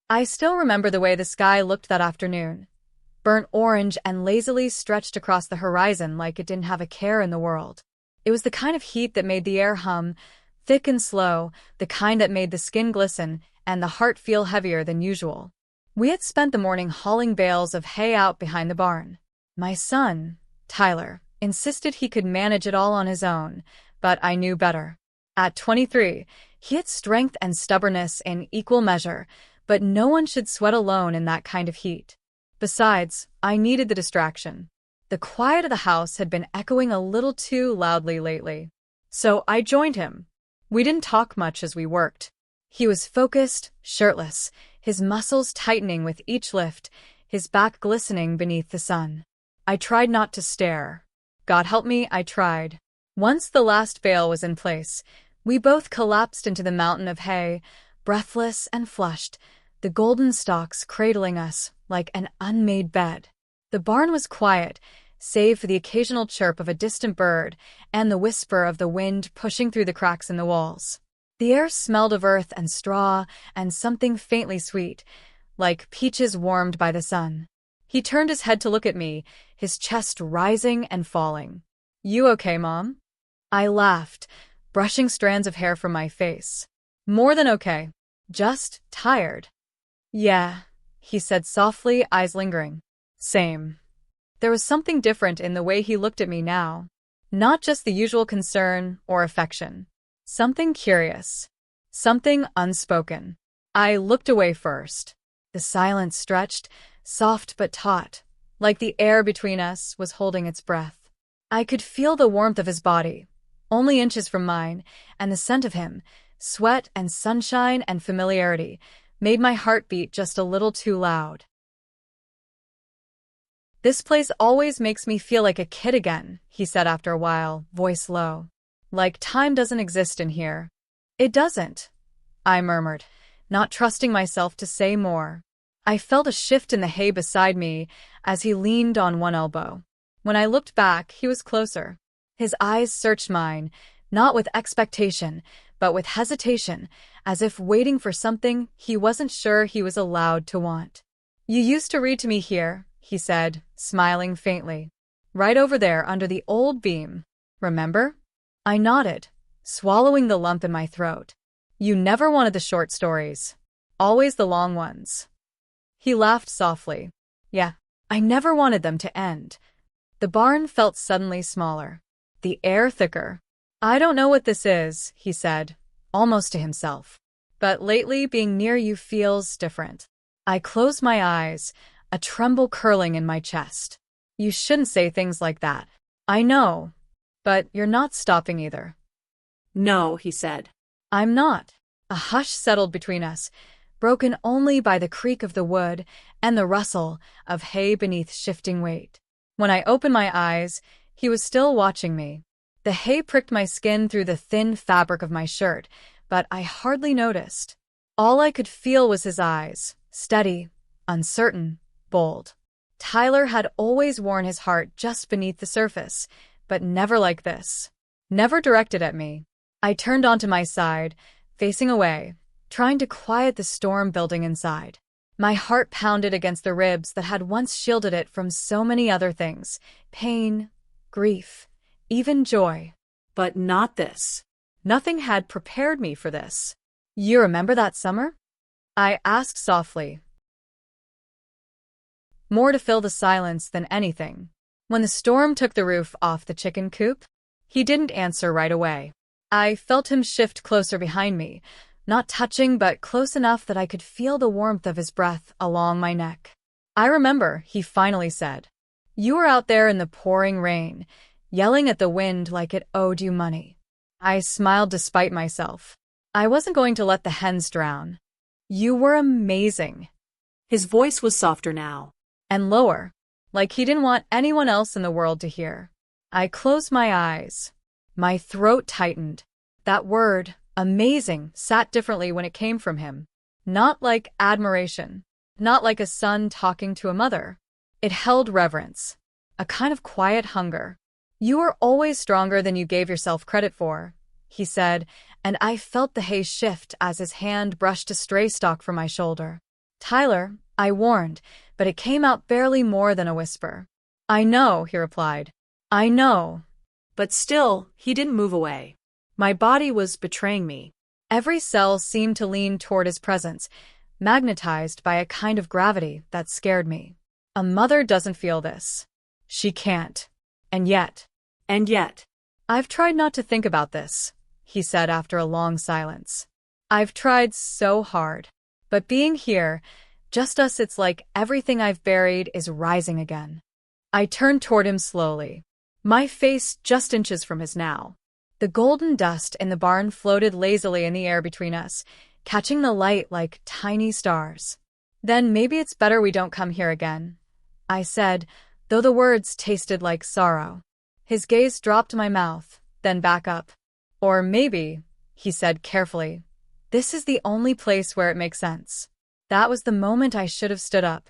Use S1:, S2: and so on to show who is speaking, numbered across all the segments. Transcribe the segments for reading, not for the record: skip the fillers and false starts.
S1: I still remember the way the sky looked that afternoon, burnt orange and lazily stretched across the horizon like it didn't have a care in the world. It was the kind of heat that made the air hum, thick and slow, the kind that made the skin glisten and the heart feel heavier than usual. We had spent the morning hauling bales of hay out behind the barn. My son, Tyler, insisted he could manage it all on his own, but I knew better. At 23, he had strength and stubbornness in equal measure, but no one should sweat alone in that kind of heat. Besides, I needed the distraction. The quiet of the house had been echoing a little too loudly lately. So I joined him. We didn't talk much as we worked. He was focused, shirtless, his muscles tightening with each lift, his back glistening beneath the sun. I tried not to stare. God help me, I tried. Once the last bale was in place, we both collapsed into the mountain of hay, breathless and flushed, the golden stalks cradling us like an unmade bed. The barn was quiet, save for the occasional chirp of a distant bird and the whisper of the wind pushing through the cracks in the walls. The air smelled of earth and straw and something faintly sweet, like peaches warmed by the sun. He turned his head to look at me, his chest rising and falling. "You okay, Mom?" I laughed, brushing strands of hair from my face. "More than okay. Just tired." "Yeah," he said softly, eyes lingering. "Same." There was something different in the way he looked at me now. Not just the usual concern or affection. Something curious. Something unspoken. I looked away first. The silence stretched, soft but taut, like the air between us was holding its breath. I could feel the warmth of his body, only inches from mine, and the scent of him, sweat and sunshine and familiarity, made my heart beat just a little too loud. "This place always makes me feel like a kid again," he said after a while, voice low. "Like time doesn't exist in here." "It doesn't," I murmured, not trusting myself to say more. I felt a shift in the hay beside me as he leaned on one elbow. When I looked back, he was closer. His eyes searched mine, not with expectation, but with hesitation, as if waiting for something he wasn't sure he was allowed to want. "You used to read to me here," he said, smiling faintly. "Right over there under the old beam. Remember?" I nodded, swallowing the lump in my throat. "You never wanted the short stories. Always the long ones." He laughed softly. "Yeah, I never wanted them to end." The barn felt suddenly smaller. The air thicker. "I don't know what this is," he said, almost to himself. "But lately being near you feels different." I closed my eyes, a tremble curling in my chest. "You shouldn't say things like that." "I know. But you're not stopping either."
S2: "No," he said.
S1: "I'm not." A hush settled between us, broken only by the creak of the wood and the rustle of hay beneath shifting weight. When I opened my eyes, he was still watching me. The hay pricked my skin through the thin fabric of my shirt, but I hardly noticed. All I could feel was his eyes, steady, uncertain, bold. Tyler had always worn his heart just beneath the surface, but never like this. Never directed at me. I turned onto my side, facing away, trying to quiet the storm building inside. My heart pounded against the ribs that had once shielded it from so many other things: pain, grief, even joy.
S2: But not this.
S1: Nothing had prepared me for this. "You remember that summer?" I asked softly, more to fill the silence than anything. "When the storm took the roof off the chicken coop?" He didn't answer right away. I felt him shift closer behind me, not touching but close enough that I could feel the warmth of his breath along my neck. "I remember," he finally said. "You were out there in the pouring rain, yelling at the wind like it owed you money." I smiled despite myself. I wasn't going to let the hens drown. "You were amazing."
S2: His voice was softer now.
S1: And lower, like he didn't want anyone else in the world to hear. I closed my eyes. My throat tightened. That word, amazing, sat differently when it came from him. Not like admiration. Not like a son talking to a mother. It held reverence. A kind of quiet hunger. "You were always stronger than you gave yourself credit for," he said, and I felt the hay shift as his hand brushed a stray stalk from my shoulder. Tyler, I warned, but it came out barely more than a whisper. I know, he replied. I know.
S2: But still, he didn't move away. My body was betraying me.
S1: Every cell seemed to lean toward his presence, magnetized by a kind of gravity that scared me. A mother doesn't feel this. She can't. And yet, I've tried not to think about this, he said after a long silence. I've tried so hard. But being here, just us, it's like everything I've buried is rising again. I turned toward him slowly, my face just inches from his now. The golden dust in the barn floated lazily in the air between us, catching the light like tiny stars. Then maybe it's better we don't come here again, I said, though the words tasted like sorrow. His gaze dropped to my mouth, then back up. Or maybe, he said carefully, this is the only place where it makes sense. That was the moment I should have stood up,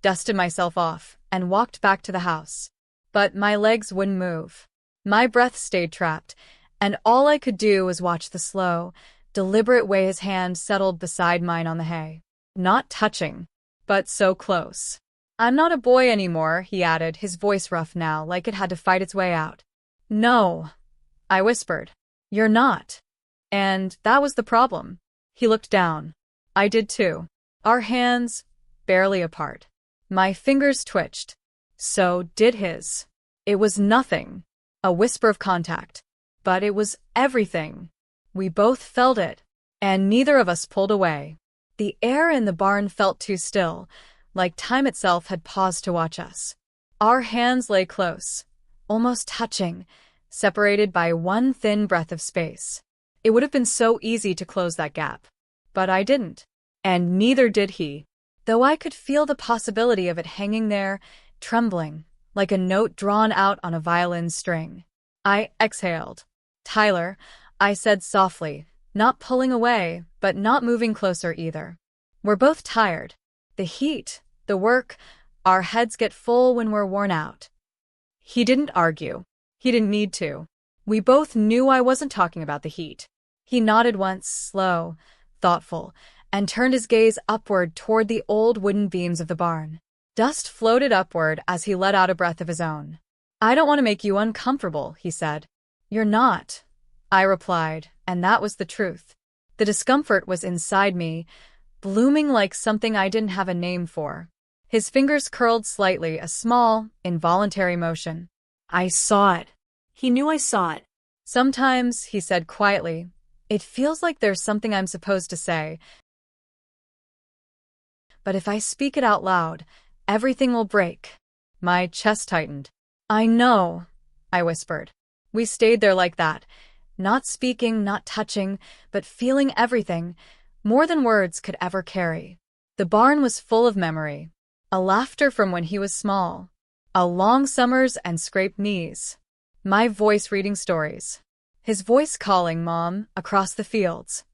S1: dusted myself off, and walked back to the house. But my legs wouldn't move. My breath stayed trapped, and all I could do was watch the slow, deliberate way his hand settled beside mine on the hay. Not touching, but so close. I'm not a boy anymore, he added, his voice rough now, like it had to fight its way out. No, I whispered. You're not. And that was the problem. He looked down. I did too. Our hands, barely apart. My fingers twitched. So did his. It was nothing. A whisper of contact. But it was everything. We both felt it. And neither of us pulled away. The air in the barn felt too still, like time itself had paused to watch us. Our hands lay close, almost touching, separated by one thin breath of space. It would have been so easy to close that gap. But I didn't. And neither did he. Though I could feel the possibility of it hanging there, trembling, like a note drawn out on a violin string. I exhaled. Tyler, I said softly, not pulling away, but not moving closer either. We're both tired. The heat, the work, our heads get full when we're worn out. He didn't argue. He didn't need to. We both knew I wasn't talking about the heat. He nodded once, slow, thoughtful, and turned his gaze upward toward the old wooden beams of the barn. Dust floated upward as he let out a breath of his own. I don't want to make you uncomfortable, he said. You're not, I replied, and that was the truth. The discomfort was inside me, blooming like something I didn't have a name for. His fingers curled slightly, a small, involuntary motion. I saw it.
S2: He knew I saw it.
S1: Sometimes, he said quietly, it feels like there's something I'm supposed to say. But if I speak it out loud, everything will break. My chest tightened. I know, I whispered. We stayed there like that, not speaking, not touching, but feeling everything, more than words could ever carry. The barn was full of memory. A laughter from when he was small. A long summers and scraped knees. My voice reading stories. His voice calling Mom across the fields.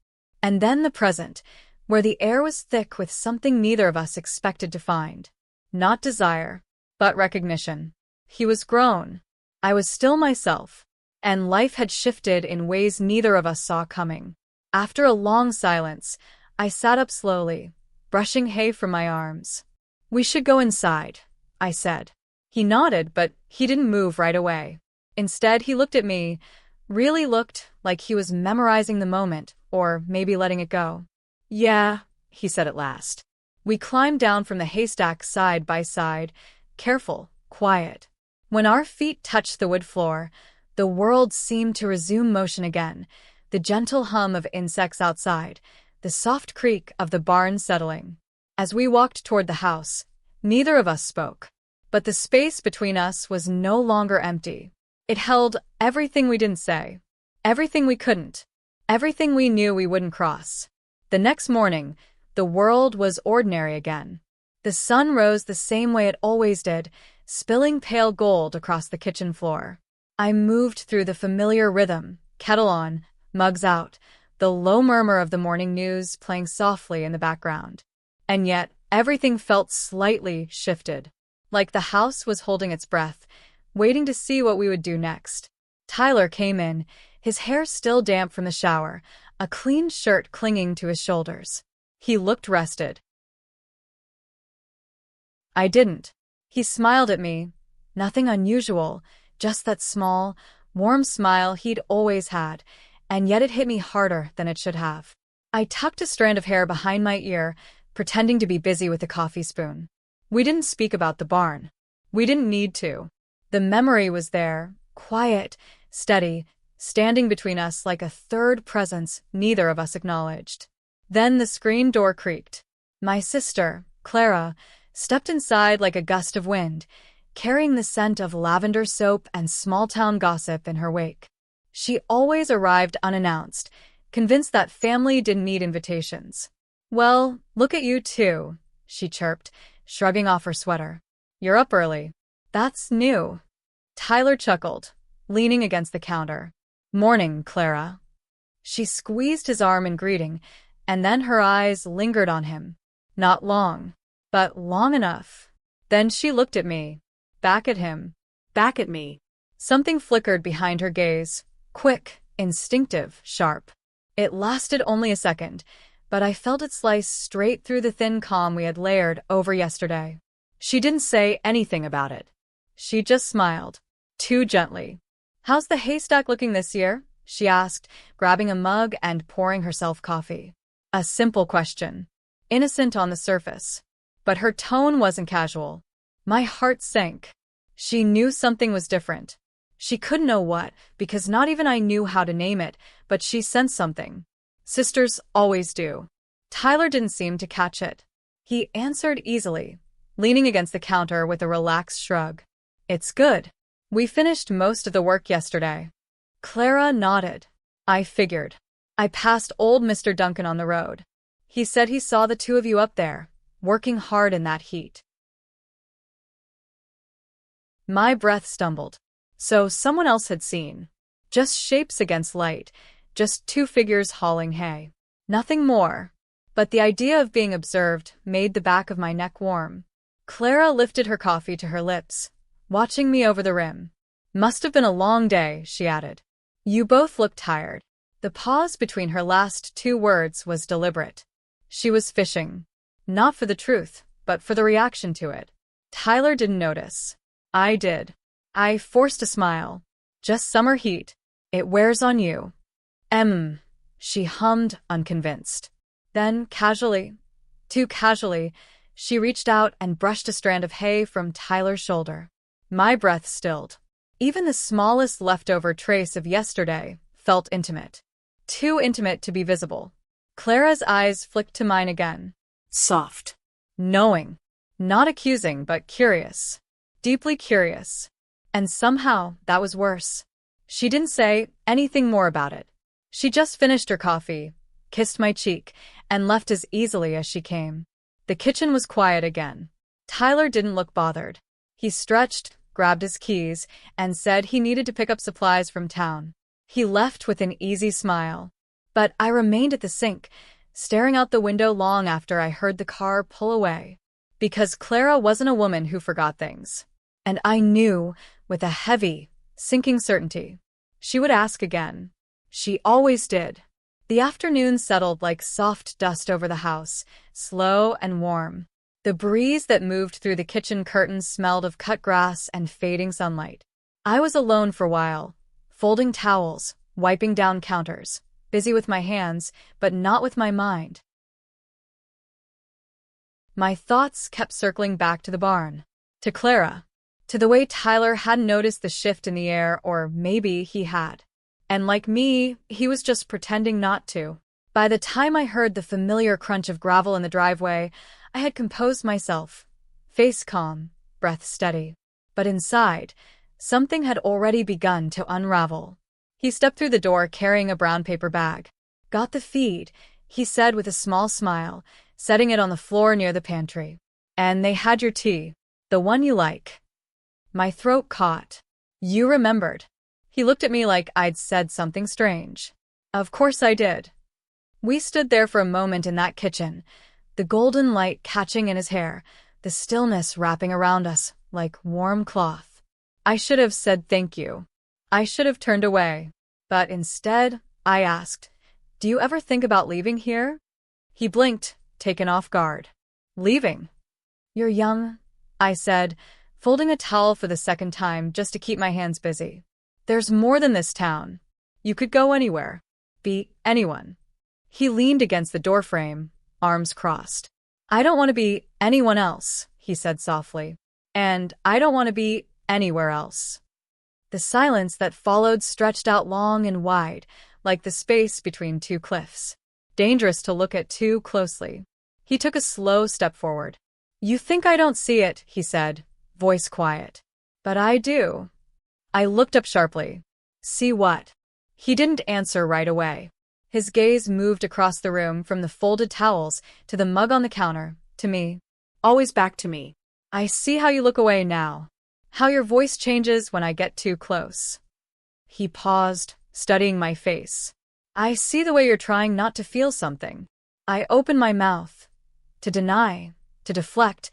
S1: And then the present, where the air was thick with something neither of us expected to find. Not desire, but recognition. He was grown. I was still myself. And life had shifted in ways neither of us saw coming. After a long silence, I sat up slowly, brushing hay from my arms. We should go inside, I said. He nodded, but he didn't move right away. Instead, he looked at me, really looked like he was memorizing the moment, or maybe letting it go. Yeah, he said at last. We climbed down from the haystack side by side, careful, quiet. When our feet touched the wood floor, the world seemed to resume motion again, the gentle hum of insects outside, the soft creak of the barn settling. As we walked toward the house, neither of us spoke. But the space between us was no longer empty. It held everything we didn't say, everything we couldn't, everything we knew we wouldn't cross. The next morning, the world was ordinary again. The sun rose the same way it always did, spilling pale gold across the kitchen floor. I moved through the familiar rhythm, kettle on, mugs out, the low murmur of the morning news playing softly in the background. And yet, everything felt slightly shifted, like the house was holding its breath, waiting to see what we would do next. Tyler came in, his hair still damp from the shower, a clean shirt clinging to his shoulders. He looked rested. I didn't. He smiled at me. Nothing unusual, just that small, warm smile he'd always had, and yet it hit me harder than it should have. I tucked a strand of hair behind my ear, pretending to be busy with a coffee spoon. We didn't speak about the barn. We didn't need to. The memory was there, quiet, steady, standing between us like a third presence neither of us acknowledged. Then the screen door creaked. My sister, Clara, stepped inside like a gust of wind, carrying the scent of lavender soap and small-town gossip in her wake. She always arrived unannounced, convinced that family didn't need invitations. "Well, look at you too," she chirped, shrugging off her sweater. "You're up early." "That's new." Tyler chuckled, leaning against the counter. "Morning, Clara." She squeezed his arm in greeting, and then her eyes lingered on him. Not long, but long enough. Then she looked at me, back at him,
S2: Back at me.
S1: Something flickered behind her gaze, quick, instinctive, sharp. It lasted only a second, but I felt it slice straight through the thin calm we had layered over yesterday. She didn't say anything about it. She just smiled, too gently. "How's the haystack looking this year?" she asked, grabbing a mug and pouring herself coffee. A simple question, innocent on the surface. But her tone wasn't casual. My heart sank. She knew something was different. She couldn't know what, because not even I knew how to name it, but she sensed something. Sisters always do. Tyler didn't seem to catch it. He answered easily, leaning against the counter with a relaxed shrug. "It's good. We finished most of the work yesterday." Clara nodded. "I figured. I passed old Mr. Duncan on the road. He said he saw the two of you up there, working hard in that heat." My breath stumbled. So someone else had seen. Just shapes against light, just two figures hauling hay. Nothing more. But the idea of being observed made the back of my neck warm. Clara lifted her coffee to her lips, watching me over the rim. "Must have been a long day," she added. "You both look tired." The pause between her last two words was deliberate. She was fishing. Not for the truth, but for the reaction to it. Tyler didn't notice. I did. I forced a smile. "Just summer heat. It wears on you." She hummed, unconvinced. Then, casually, too casually, she reached out and brushed a strand of hay from Tyler's shoulder. My breath stilled. Even the smallest leftover trace of yesterday felt intimate. Too intimate to be visible. Clara's eyes flicked to mine again.
S2: Soft.
S1: Knowing. Not accusing, but curious. Deeply curious. And somehow, that was worse. She didn't say anything more about it. She just finished her coffee, kissed my cheek, and left as easily as she came. The kitchen was quiet again. Tyler didn't look bothered. He stretched, grabbed his keys, and said he needed to pick up supplies from town. He left with an easy smile. But I remained at the sink, staring out the window long after I heard the car pull away. Because Clara wasn't a woman who forgot things. And I knew, with a heavy, sinking certainty, she would ask again. She always did. The afternoon settled like soft dust over the house, slow and warm. The breeze that moved through the kitchen curtains smelled of cut grass and fading sunlight. I was alone for a while, folding towels, wiping down counters, busy with my hands, but not with my mind. My thoughts kept circling back to the barn, to Clara, to the way Tyler hadn't noticed the shift in the air, or maybe he had. And like me, he was just pretending not to. By the time I heard the familiar crunch of gravel in the driveway, I had composed myself, face calm, breath steady. But inside, something had already begun to unravel. He stepped through the door carrying a brown paper bag. "Got the feed," he said with a small smile, setting it on the floor near the pantry. "And they had your tea, the one you like." My throat caught. "You remembered." He looked at me like I'd said something strange. Of course I did. We stood there for a moment in that kitchen, the golden light catching in his hair, the stillness wrapping around us like warm cloth. I should have said thank you. I should have turned away. But instead, I asked, Do you ever think about leaving here? He blinked, taken off guard. Leaving? You're young, I said, folding a towel for the second time just to keep my hands busy. There's more than this town. You could go anywhere. Be anyone. He leaned against the doorframe, arms crossed. I don't want to be anyone else, he said softly. And I don't want to be anywhere else. The silence that followed stretched out long and wide, like the space between two cliffs. Dangerous to look at too closely. He took a slow step forward. You think I don't see it, he said, voice quiet. But I do. I looked up sharply. See what? He didn't answer right away. His gaze moved across the room from the folded towels to the mug on the counter, to me.
S2: Always back to me.
S1: I see how you look away now. How your voice changes when I get too close. He paused, studying my face. I see the way you're trying not to feel something. I open my mouth. To deny, to deflect,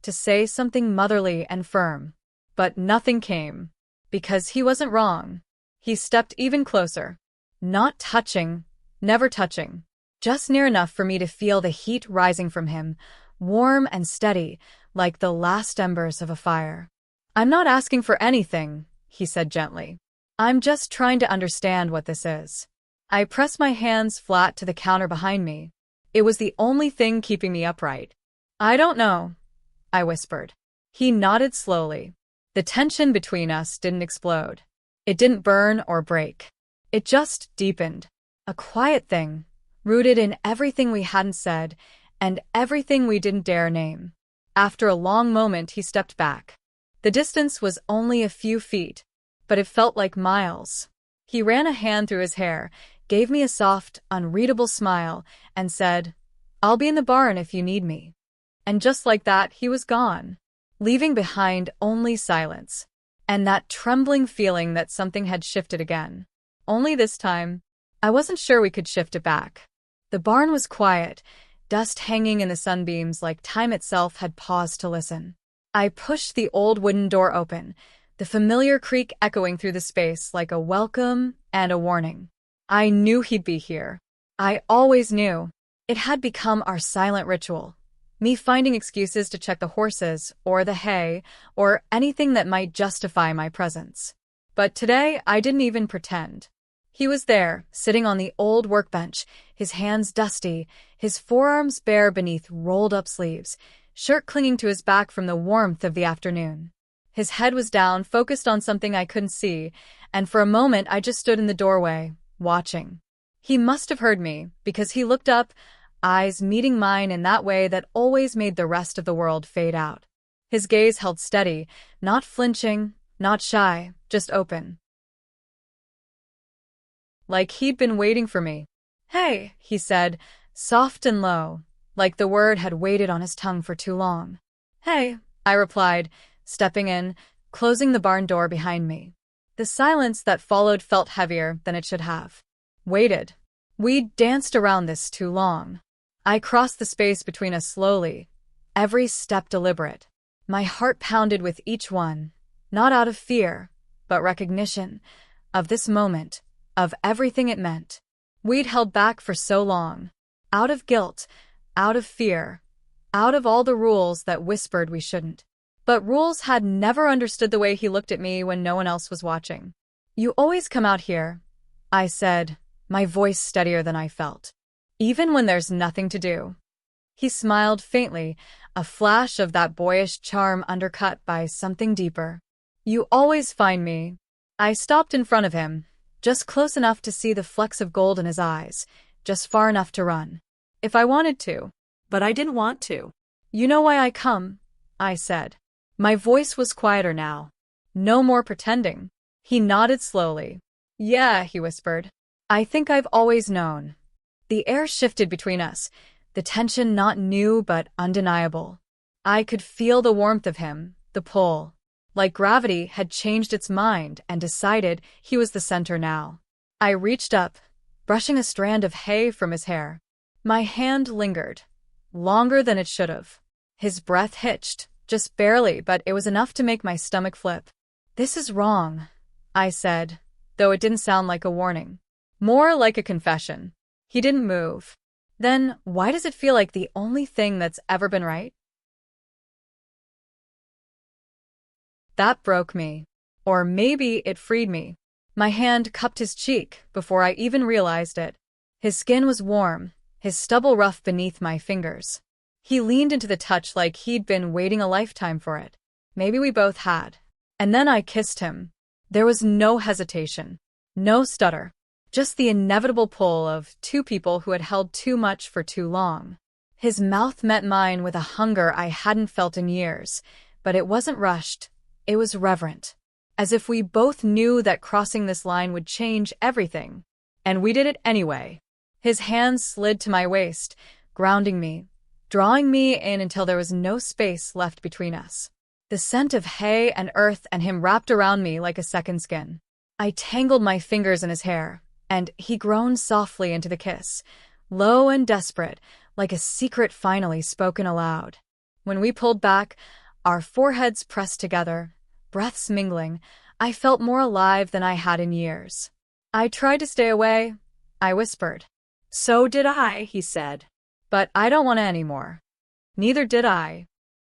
S1: to say something motherly and firm. But nothing came. Because he wasn't wrong. He stepped even closer. Not touching, never touching. Just near enough for me to feel the heat rising from him, warm and steady, like the last embers of a fire. I'm not asking for anything, he said gently. I'm just trying to understand what this is. I pressed my hands flat to the counter behind me. It was the only thing keeping me upright. I don't know, I whispered. He nodded slowly. The tension between us didn't explode. It didn't burn or break. It just deepened. A quiet thing, rooted in everything we hadn't said and everything we didn't dare name. After a long moment, he stepped back. The distance was only a few feet, but it felt like miles. He ran a hand through his hair, gave me a soft, unreadable smile, and said, I'll be in the barn if you need me. And just like that, he was gone, leaving behind only silence, and that trembling feeling that something had shifted again. Only this time, I wasn't sure we could shift it back. The barn was quiet, dust hanging in the sunbeams like time itself had paused to listen. I pushed the old wooden door open, the familiar creak echoing through the space like a welcome and a warning. I knew he'd be here. I always knew. It had become our silent ritual. Me finding excuses to check the horses, or the hay, or anything that might justify my presence. But today, I didn't even pretend. He was there, sitting on the old workbench, his hands dusty, his forearms bare beneath rolled-up sleeves, shirt clinging to his back from the warmth of the afternoon. His head was down, focused on something I couldn't see, and for a moment I just stood in the doorway, watching. He must have heard me, because he looked up, eyes meeting mine in that way that always made the rest of the world fade out. His gaze held steady, not flinching, not shy, just open. Like he'd been waiting for me. Hey, he said, soft and low, like the word had waited on his tongue for too long. Hey, I replied, stepping in, closing the barn door behind me. The silence that followed felt heavier than it should have. Waited. We'd danced around this too long. I crossed the space between us slowly, every step deliberate. My heart pounded with each one, not out of fear, but recognition of this moment, of everything it meant. We'd held back for so long, out of guilt, out of fear, out of all the rules that whispered we shouldn't. But rules had never understood the way he looked at me when no one else was watching. You always come out here, I said, my voice steadier than I felt. Even when there's nothing to do. He smiled faintly, a flash of that boyish charm undercut by something deeper. You always find me. I stopped in front of him, just close enough to see the flecks of gold in his eyes, just far enough to run. If I wanted to.
S2: But I didn't want to.
S1: You know why I come, I said. My voice was quieter now. No more pretending. He nodded slowly. Yeah, he whispered. I think I've always known. The air shifted between us, the tension not new but undeniable. I could feel the warmth of him, the pull. Like gravity had changed its mind and decided he was the center now. I reached up, brushing a strand of hay from his hair. My hand lingered, longer than it should have. His breath hitched, just barely, but it was enough to make my stomach flip. This is wrong, I said, though it didn't sound like a warning. More like a confession. He didn't move. Then why does it feel like the only thing that's ever been right? That broke me. Or maybe it freed me. My hand cupped his cheek before I even realized it. His skin was warm, his stubble rough beneath my fingers. He leaned into the touch like he'd been waiting a lifetime for it. Maybe we both had. And then I kissed him. There was no hesitation, no stutter, just the inevitable pull of two people who had held too much for too long. His mouth met mine with a hunger I hadn't felt in years, but it wasn't rushed, it was reverent. As if we both knew that crossing this line would change everything. And we did it anyway. His hands slid to my waist, grounding me, drawing me in until there was no space left between us. The scent of hay and earth and him wrapped around me like a second skin. I tangled my fingers in his hair, and he groaned softly into the kiss, low and desperate, like a secret finally spoken aloud. When we pulled back, our foreheads pressed together, breaths mingling, I felt more alive than I had in years. I tried to stay away, I whispered.
S2: So did I, he said.
S1: But I don't want to anymore. Neither did I.